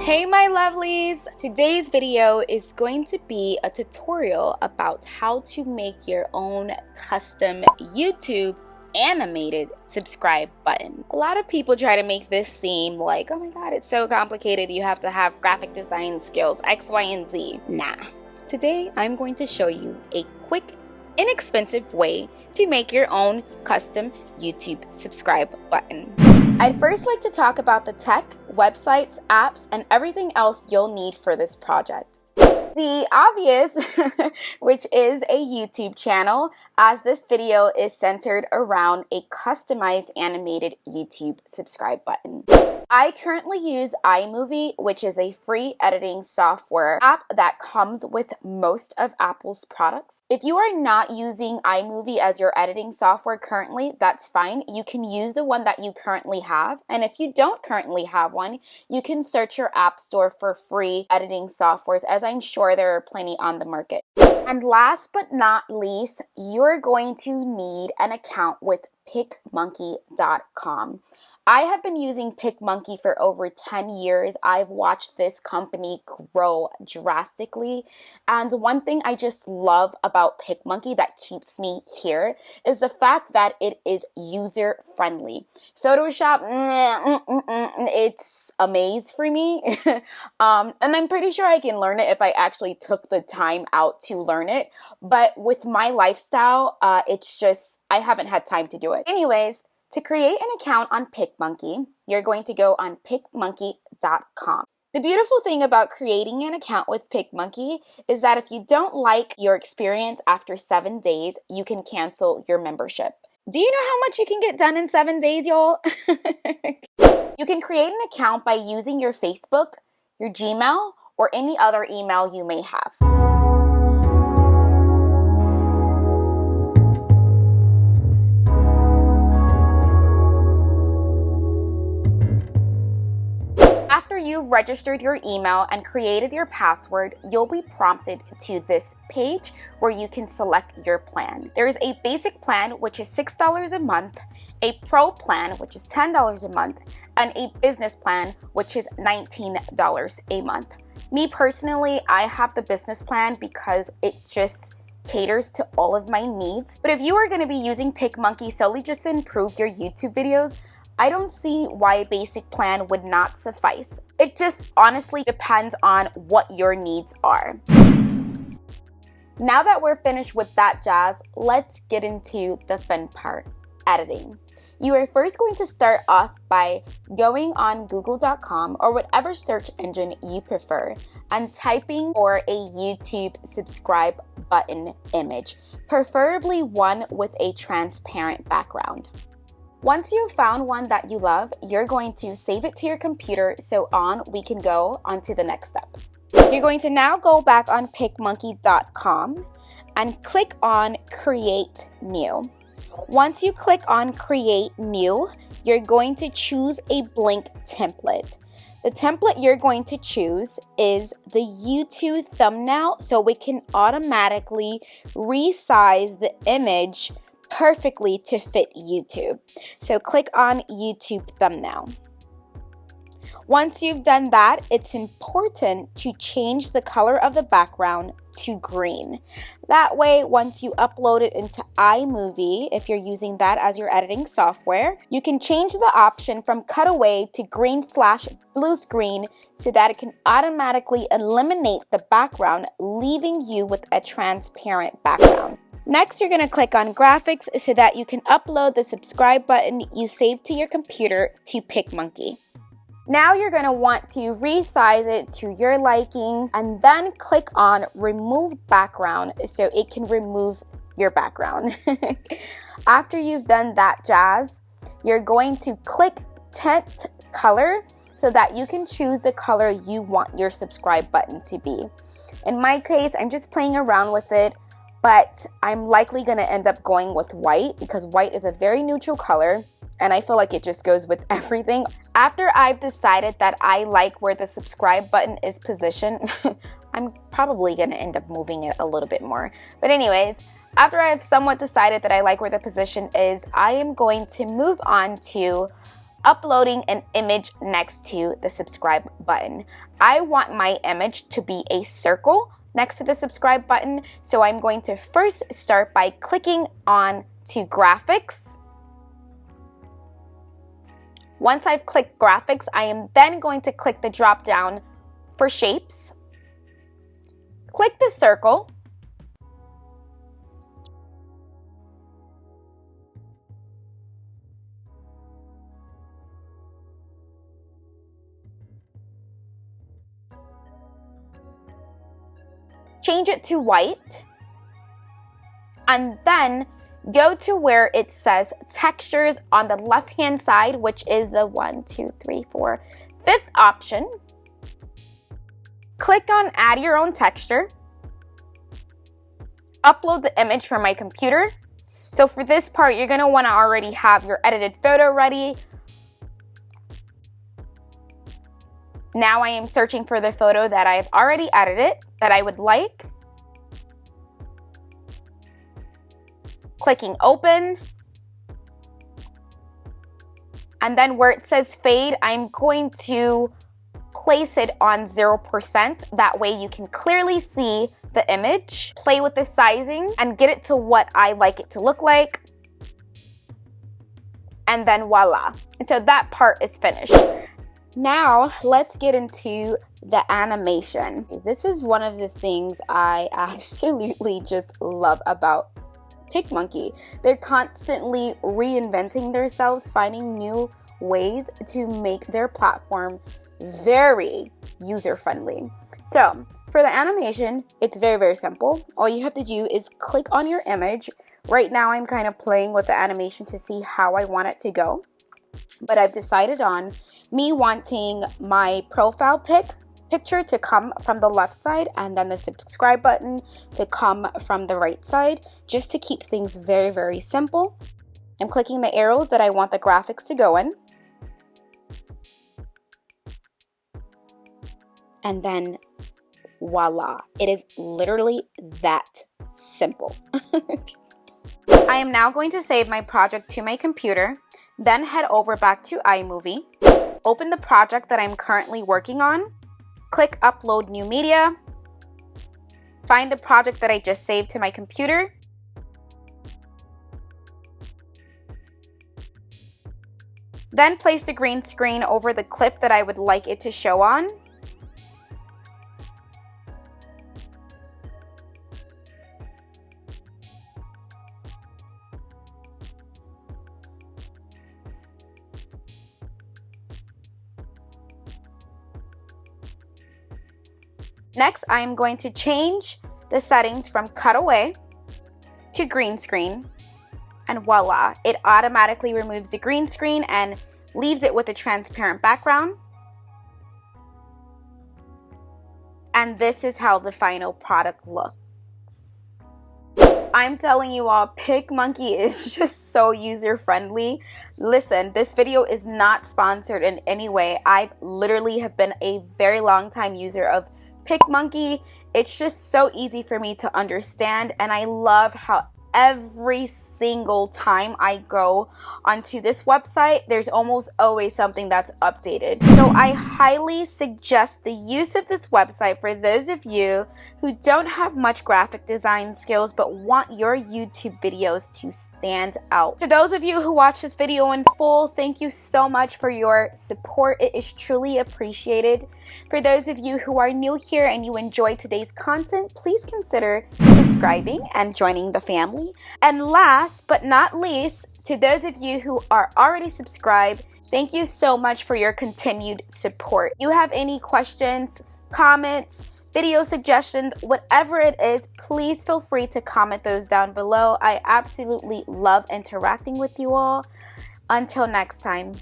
Hey my lovelies! Today's video is going to be a tutorial about how to make your own custom YouTube animated subscribe button. A lot of people try to make this seem like, oh my god, it's so complicated, you have to have graphic design skills, X, Y, and Z. Nah. Today I'm going to show you a quick, inexpensive way to make your own custom YouTube subscribe button. I'd first like to talk about the tech, websites, apps, and everything else you'll need for this project. The obvious, which is a YouTube channel, as this video is centered around a customized animated YouTube subscribe button. I currently use iMovie, which is a free editing software app that comes with most of Apple's products. If you are not using iMovie as your editing software currently, that's fine. You can use the one that you currently have. And if you don't currently have one, you can search your app store for free editing softwares, as I'm sure there are plenty on the market. And last but not least, you're going to need an account with PicMonkey.com. I have been using PicMonkey for over 10 years. I've watched this company grow drastically. And one thing I just love about PicMonkey that keeps me here is the fact that it is user-friendly. Photoshop, it's a maze for me. And I'm pretty sure I can learn it if I actually took the time out to learn it. But with my lifestyle, it's just, I haven't had time to do it. Anyways, to create an account on PicMonkey, you're going to go on PicMonkey.com. The beautiful thing about creating an account with PicMonkey is that if you don't like your experience after 7 days, you can cancel your membership. Do you know how much you can get done in 7 days, y'all? You can create an account by using your Facebook, your Gmail, or any other email you may have. After you've registered your email and created your password, you'll be prompted to this page where you can select your plan. There is a basic plan, which is $6 a month, a pro plan, which is $10 a month, and a business plan, which is $19 a month. Me personally, I have the business plan because it just caters to all of my needs. But if you are going to be using PicMonkey solely just to improve your YouTube videos, I don't see why a basic plan would not suffice. It just honestly depends on what your needs are. Now that we're finished with that jazz, let's get into the fun part, editing. You are first going to start off by going on google.com or whatever search engine you prefer and typing for a YouTube subscribe button image, preferably one with a transparent background. Once you've found one that you love, you're going to save it to your computer so we can go on to the next step. You're going to now go back on PicMonkey.com and click on Create New. Once you click on Create New, you're going to choose a blank template. The template you're going to choose is the YouTube thumbnail, so we can automatically resize the image perfectly to fit YouTube. So click on YouTube thumbnail. Once you've done that, it's important to change the color of the background to green. That way, once you upload it into iMovie, if you're using that as your editing software, you can change the option from cutaway to green/blue screen so that it can automatically eliminate the background, leaving you with a transparent background. Next, you're going to click on graphics so that you can upload the subscribe button you saved to your computer to PicMonkey. Now you're going to want to resize it to your liking and then click on remove background so it can remove your background. After you've done that jazz, you're going to click tint color so that you can choose the color you want your subscribe button to be. In my case, I'm just playing around with it, but I'm likely going to end up going with white because white is a very neutral color and I feel like it just goes with everything. After I've decided that I like where the subscribe button is positioned, I'm probably going to end up moving it a little bit more. But anyways, after I've somewhat decided that I like where the position is, I am going to move on to uploading an image next to the subscribe button. I want my image to be a circle next to the subscribe button, so I'm going to first start by clicking on to graphics. Once I've clicked graphics, I am then going to click the drop down for shapes. Click the circle. Change it to white, and then go to where it says textures on the left hand side, which is the 5th option. Click on add your own texture. Upload the image from my computer. So for this part, you're going to want to already have your edited photo ready. Now I am searching for the photo that I've already edited that I would like. Clicking open. And then where it says fade, I'm going to place it on 0%. That way you can clearly see the image. Play with the sizing and get it to what I like it to look like. And then voila. And so that part is finished. Now, let's get into the animation. This is one of the things I absolutely just love about PicMonkey. They're constantly reinventing themselves, finding new ways to make their platform very user-friendly. So, for the animation, it's very, very simple. All you have to do is click on your image. Right now, I'm kind of playing with the animation to see how I want it to go. But I've decided on me wanting my profile picture to come from the left side and then the subscribe button to come from the right side, just to keep things very, very simple. I'm clicking the arrows that I want the graphics to go in. And then voila, it is literally that simple. I am now going to save my project to my computer. Then head over back to iMovie, open the project that I'm currently working on, click Upload New Media, find the project that I just saved to my computer, then place the green screen over the clip that I would like it to show on. Next, I am going to change the settings from cutaway to green screen, and voila, it automatically removes the green screen and leaves it with a transparent background. And this is how the final product looks. I'm telling you all, PicMonkey is just so user-friendly. Listen, this video is not sponsored in any way. I literally have been a very long time user of PicMonkey. It's just so easy for me to understand, and I love how every single time I go onto this website, there's almost always something that's updated. So I highly suggest the use of this website for those of you who don't have much graphic design skills but want your YouTube videos to stand out. To those of you who watch this video in full, thank you so much for your support. It is truly appreciated. For those of you who are new here and you enjoy today's content, please consider subscribing and joining the family. And last but not least, to those of you who are already subscribed, thank you so much for your continued support. If you have any questions, comments, video suggestions, whatever it is, please feel free to comment those down below. I absolutely love interacting with you all. Until next time.